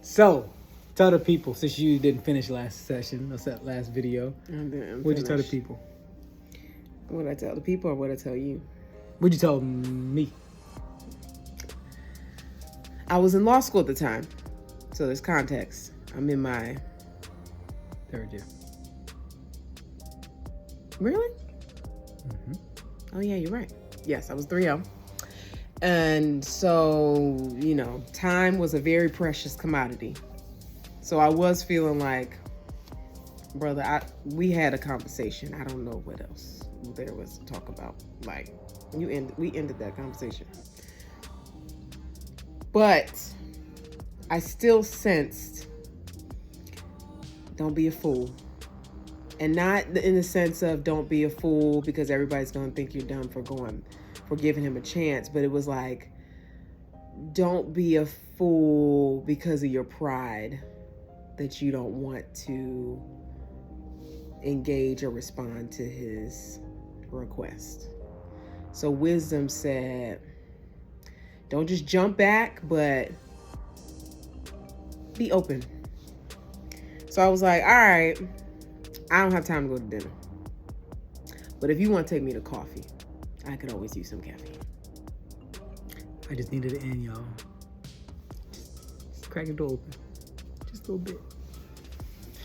So, tell the people, since you didn't finish last session, that's that last video. What'd you tell the people? What I tell the people or what I tell you? What'd you tell me? I was in law school at the time. So there's context. I'm in my... Third year. Really? Mm-hmm. Oh, yeah, you're right. Yes, I was 3-0. And so, you know, time was a very precious commodity. So I was feeling like, brother, we had a conversation. I don't know what else there was to talk about. Like, we ended that conversation. But I still sensed, don't be a fool. And not in the sense of don't be a fool because everybody's going to think you're dumb for giving him a chance. But it was like, don't be a fool because of your pride that you don't want to engage or respond to his request. So wisdom said, don't just jump back, but be open. So I was like, all right, I don't have time to go to dinner. But if you want to take me to coffee, I could always use some caffeine. I just needed it in, y'all. Just crack the door open. Just a little bit.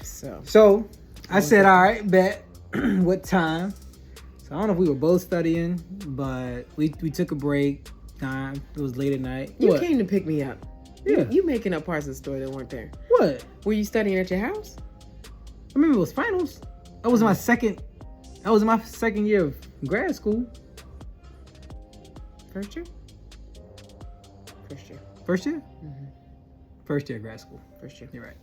So I said, all right, bet. What time? So I don't know if we were both studying, but we took a break. Time. It was late at night. You came to pick me up. Yeah. You making up parts of the story that weren't there. What? Were you studying at your house? I remember it was finals. That was my second year of grad school. First year? First year? Mm-hmm. First year of grad school. First year. You're right.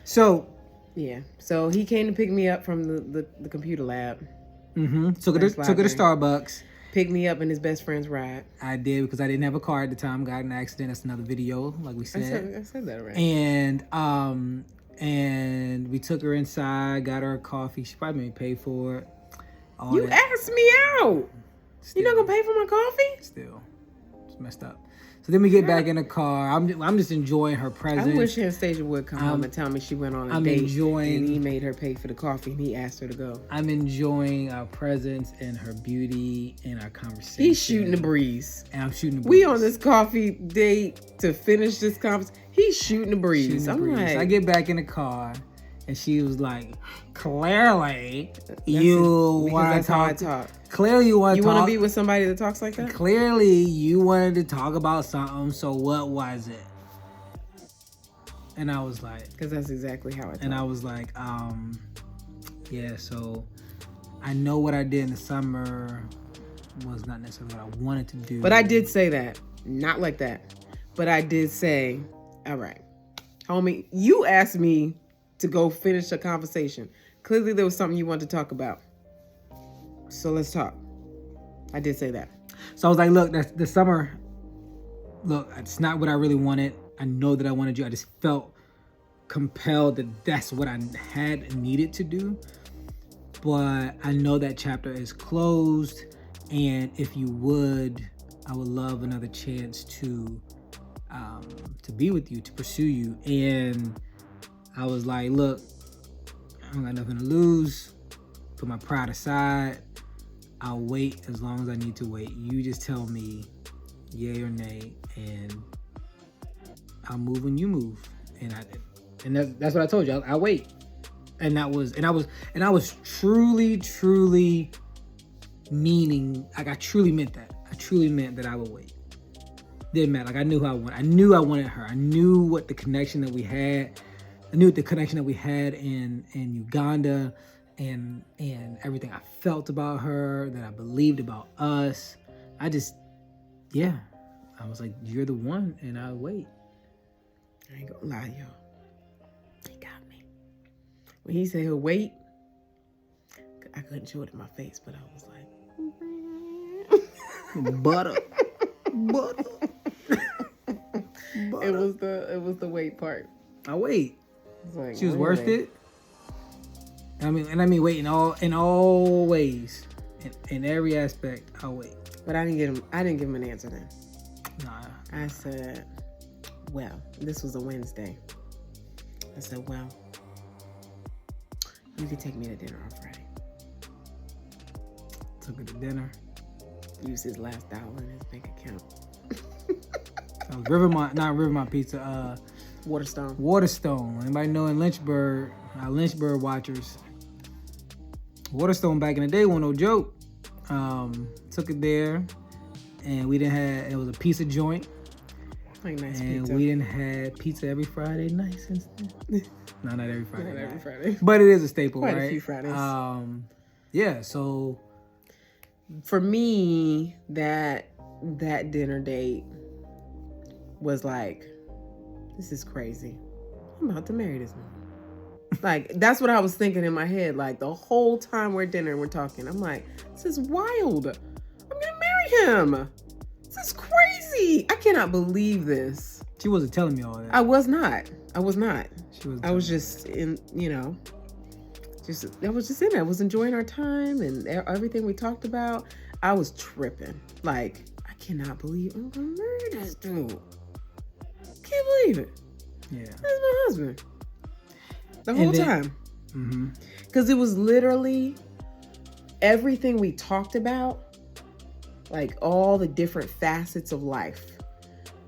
So. Yeah. So he came to pick me up from the computer lab. Mm-hmm. Took her to Starbucks. Picked me up in his best friend's ride. I did because I didn't have a car at the time. Got in an accident. That's another video, like we said. I said that right. And we took her inside, got her a coffee. She probably made me pay for it. You asked me out. You're not gonna pay for my coffee? Still, it's messed up. So then we get back in the car. I'm just enjoying her presence. I wish Anastasia would come home and tell me she went on a date. And he made her pay for the coffee and he asked her to go. I'm enjoying our presence and her beauty and our conversation. He's shooting the breeze. And I'm shooting the breeze. We on this coffee date to finish this conversation. He's shooting the breeze. I'm like, I get back in the car and she was like, clearly you want to talk. Clearly you want to talk. You want to be with somebody that talks like that? Clearly you wanted to talk about something. So what was it? And I was like, because that's exactly how I talk. And I was like, yeah, so I know what I did in the summer was not necessarily what I wanted to do. But I did say that. Not like that. But I did say, all right, homie, you asked me to go finish a conversation. Clearly there was something you wanted to talk about. So let's talk. I did say that. So I was like, look, that's the summer. Look, it's not what I really wanted. I know that I wanted to do. I just felt compelled that that's what I had and needed to do. But I know that chapter is closed. And if you would, I would love another chance to be with you, to pursue you. And I was like, look, I don't got nothing to lose. Put my pride aside. I'll wait as long as I need to wait. You just tell me yay or nay, and I'll move when you move. And that's what I told you. I wait. And I was truly meaning, like I truly meant that. I truly meant that I would wait. Didn't matter. Like I knew who I wanted. I knew I wanted her. I knew what the connection that we had. I knew the connection that we had in Uganda and everything I felt about her, that I believed about us. I was like, you're the one, and I'll wait. I ain't gonna lie, y'all. He got me. When he said he'll wait, I couldn't show it in my face, but I was like, butter. It was the wait part. I wait. Like, she was worth it. I mean, wait in all ways, in every aspect. I'll wait. But I didn't give him an answer then. Nah. I said, well, this was a Wednesday. I said, well, you can take me to dinner on Friday. Took her to dinner. Used his last dollar in his bank account. That was Rivermont, not Rivermont Pizza. Waterstone. Waterstone. Anybody know in Lynchburg? Lynchburg watchers. Waterstone back in the day wasn't no joke. Took it there, and we didn't have. It was a pizza joint. Like nice and pizza. we didn't have pizza every Friday night since then. No, not every Friday. Not every Friday. But it is a staple, Quite right? a few Fridays. Yeah. So for me, that dinner date was like, this is crazy. I'm about to marry this man. Like, that's what I was thinking in my head. Like, the whole time we're at dinner and we're talking, I'm like, this is wild. I'm gonna marry him. This is crazy. I cannot believe this. she wasn't telling me all that. I was not. She was. I was just in, I was just in there. I was enjoying our time and everything we talked about. I was tripping. Like, I cannot believe I'm gonna marry this dude. Can't believe it. Yeah. That's my husband. The whole time. Mm-hmm. Because it was literally everything we talked about, like all the different facets of life.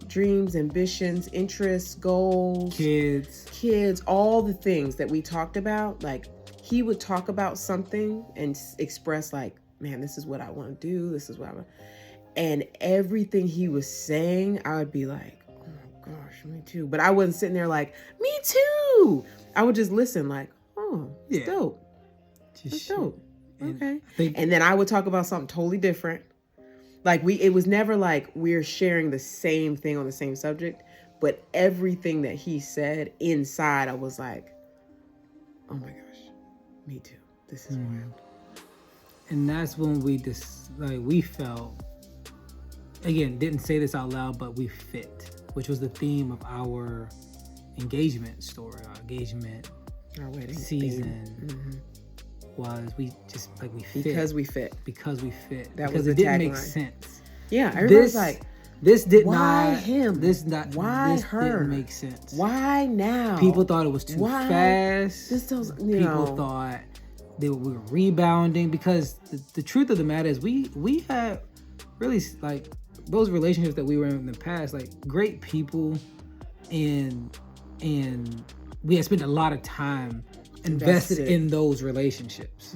Dreams, ambitions, interests, goals, kids, all the things that we talked about. Like, he would talk about something and express like, man, this is what I want to do. This is what I want. And everything he was saying, I would be like, oh my gosh, me too. But I wasn't sitting there like, me too. I would just listen like, oh, it's dope. It's dope. Okay. And then I would talk about something totally different. Like it was never like we're sharing the same thing on the same subject, but everything that he said inside, I was like, oh my gosh, me too. This is wild. And that's when we felt, again, didn't say this out loud, but we fit, which was the theme of our engagement story, our wedding season. Was we just like we fit because we fit that was the didn't make sense. Yeah, everybody's like, this did why not him why this her didn't make sense. Why now? People thought it was too fast. This doesn't, people thought we were rebounding, because the truth of the matter is we had really, like, those relationships that we were in the past, like, great people, and we had spent a lot of time invested in those relationships.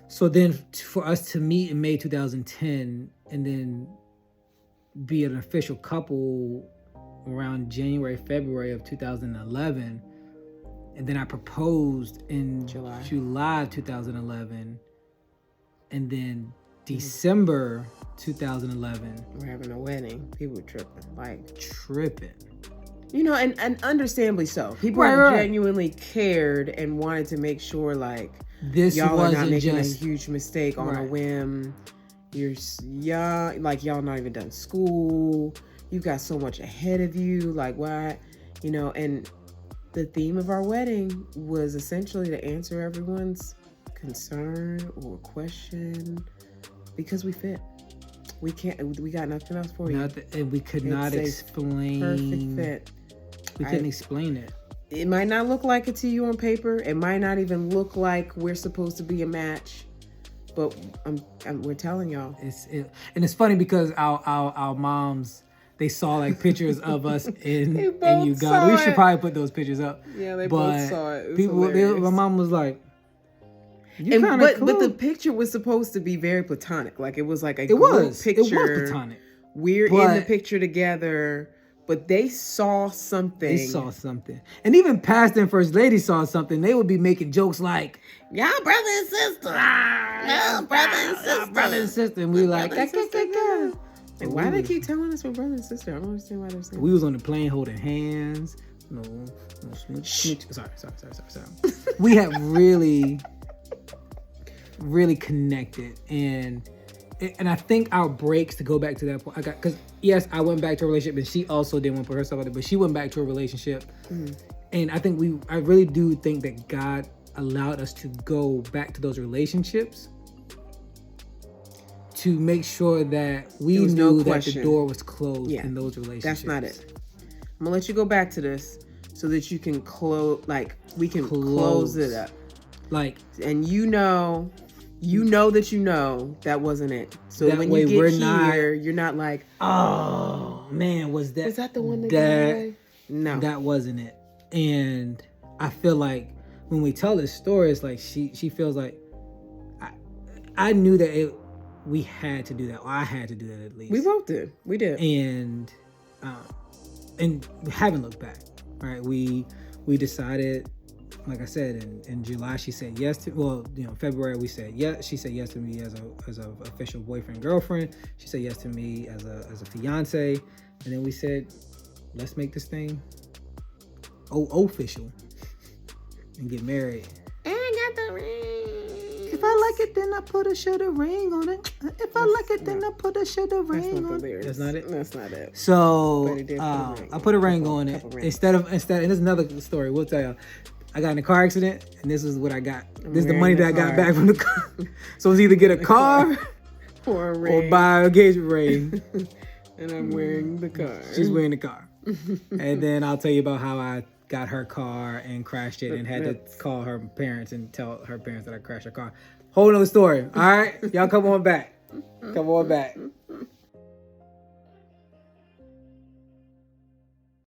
So then for us to meet in May 2010 and then be an official couple around January, February of 2011, and then I proposed in July of 2011, and then December 2011 we're having a wedding. People were tripping. And understandably so. People genuinely cared and wanted to make sure, like, this y'all are not making just a huge mistake on a whim. You're young, like, y'all not even done school. You got so much ahead of you. Like, what? And the theme of our wedding was essentially to answer everyone's concern or question, because we fit. We got nothing else for you. And we could not explain. Perfect fit. We couldn't explain it. It might not look like it to you on paper. It might not even look like we're supposed to be a match. But we're telling y'all. And it's funny because our moms, they saw like pictures of us in Uganda. We should probably put those pictures up. Yeah, they both saw it. My mom was like, but the picture was supposed to be very platonic. Like, it was like a group picture. It was platonic. We're in the picture together, but they saw something. And even past and first lady saw something. They would be making jokes like, y'all brother and sister. Y'all brother and sister. And we were like, and why do they keep telling us we're brother and sister? I don't understand why they're saying we was on the plane holding hands. No smooch. Sorry. We had really connected, and I think our breaks, to go back to that point, because yes, I went back to a relationship, and she also didn't want to put herself out there, but she went back to a relationship, and I really do think that God allowed us to go back to those relationships to make sure that we knew that the door was closed in those relationships. That's not it. I'm gonna let you go back to this, so that you can we can close it up. Like, and you know that wasn't it. So that when way you get we're here, you're not like, oh man, was that the one that got away? No, that wasn't it. And I feel like when we tell this story, it's like she feels like I knew that we had to do that, or I had to do that at least. We both did. We did. And we haven't looked back. Right? We decided, like I said, in July she said yes to. Well, February we said yes. She said yes to me as a official boyfriend, girlfriend. She said yes to me as a fiance, and then we said, let's make this thing official and get married. And I got the ring. If I like it, then I put a sugar ring on it. If I like it, then I put a sugar ring on it. That's not it. That's not it. So I put a ring on it instead, and this is another story. We'll tell you. I got in a car accident, and this is what I got. This is the money that I got back from the car. So it's either get a car or a ring, or buy a engagement ring. And I'm wearing the car. She's wearing the car. And then I'll tell you about how I got her car and crashed it and had to call her parents and tell her parents that I crashed her car. Whole nother story. All right, y'all come on back. Come on back.